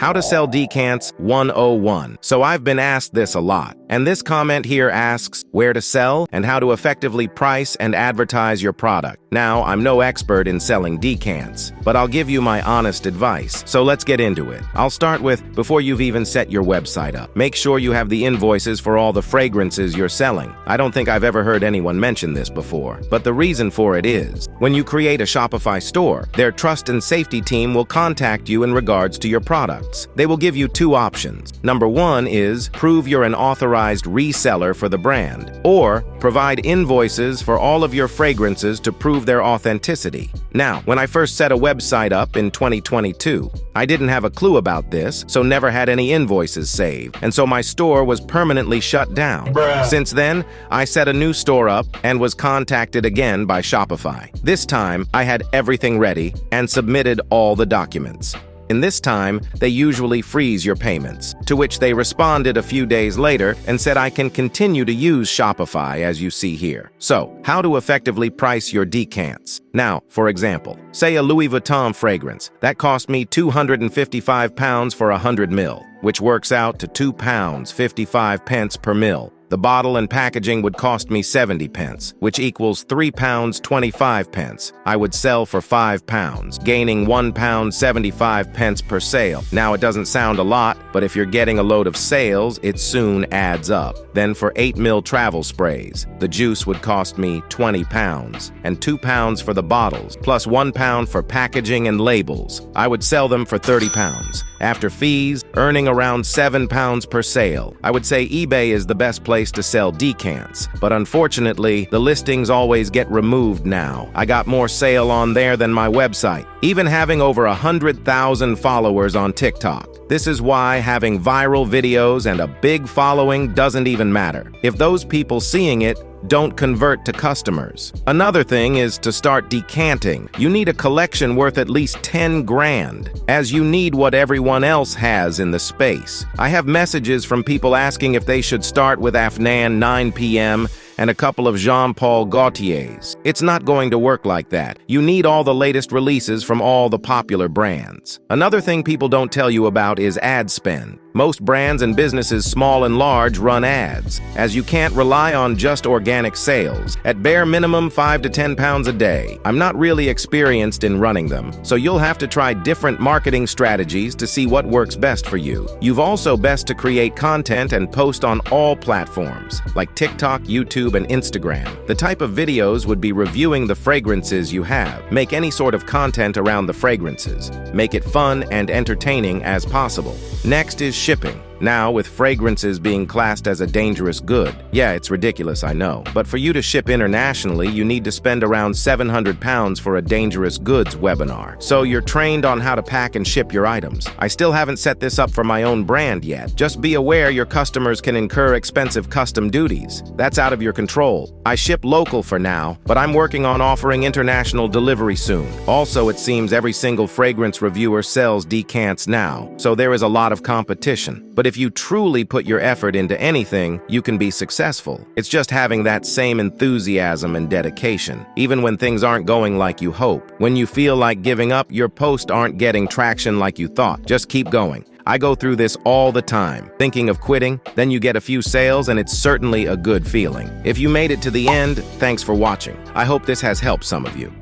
How to sell decants 101. So I've been asked this a lot, and this comment here asks where to sell and how to effectively price and advertise your product. Now, I'm no expert in selling decants, but I'll give you my honest advice. So let's get into it. I'll start with, before you've even set your website up, make sure you have the invoices for all the fragrances you're selling. I don't think I've ever heard anyone mention this before, but the reason for it is, when you create a Shopify store, their trust and safety team will contact you in regards to your products. They will give you two options. Number one is prove you're an authorized reseller for the brand, or provide invoices for all of your fragrances to prove their authenticity. Now, when I first set a website up in 2022, I didn't have a clue about this, so never had any invoices saved, and so my store was permanently shut down. Since then, I set a new store up and was contacted again by Shopify. This time, I had everything ready and submitted all the documents. In this time, they usually freeze your payments, to which they responded a few days later and said I can continue to use Shopify as you see here. So, how to effectively price your decants? Now, for example, say a Louis Vuitton fragrance. That cost me £255 for 100 ml, which works out to £2.55 per ml. The bottle and packaging would cost me 70 pence, which equals £3.25. I would sell for £5, gaining £1.75 per sale. Now, it doesn't sound a lot, but if you're getting a load of sales, it soon adds up. Then for 8 ml travel sprays, the juice would cost me £20, and £2 for the bottles, plus £1 for packaging and labels. I would sell them for £30. After fees, earning around £7 per sale. I would say eBay is the best place to sell decants, but unfortunately, the listings always get removed now. I got more sale on there than my website, even having over 100,000 followers on TikTok. This is why having viral videos and a big following doesn't even matter, if those people seeing it don't convert to customers. Another thing is to start decanting. You need a collection worth at least 10 grand, as you need what everyone else has in the space. I have messages from people asking if they should start with Afnan 9 p.m. and a couple of Jean-Paul Gaultiers. It's not going to work like that. You need all the latest releases from all the popular brands. Another thing people don't tell you about is ad spend. Most brands and businesses, small and large, run ads, as you can't rely on just organic sales. At bare minimum, £5 to £10 a day. I'm not really experienced in running them, so you'll have to try different marketing strategies to see what works best for you. You've also best to create content and post on all platforms, like TikTok, YouTube, and Instagram. The type of videos would be reviewing the fragrances you have. Make any sort of content around the fragrances. Make it fun and entertaining as possible. Next is shipping. Now, with fragrances being classed as a dangerous good, yeah, it's ridiculous, I know, but for you to ship internationally, you need to spend around £700 for a dangerous goods webinar. So you're trained on how to pack and ship your items. I still haven't set this up for my own brand yet. Just be aware your customers can incur expensive custom duties. That's out of your control. I ship local for now, but I'm working on offering international delivery soon. Also, it seems every single fragrance reviewer sells decants now, so there is a lot of competition. But if you truly put your effort into anything, you can be successful. It's just having that same enthusiasm and dedication, even when things aren't going like you hope. When you feel like giving up, your posts aren't getting traction like you thought. Just keep going. I go through this all the time. Thinking of quitting, then you get a few sales, and it's certainly a good feeling. If you made it to the end, thanks for watching. I hope this has helped some of you.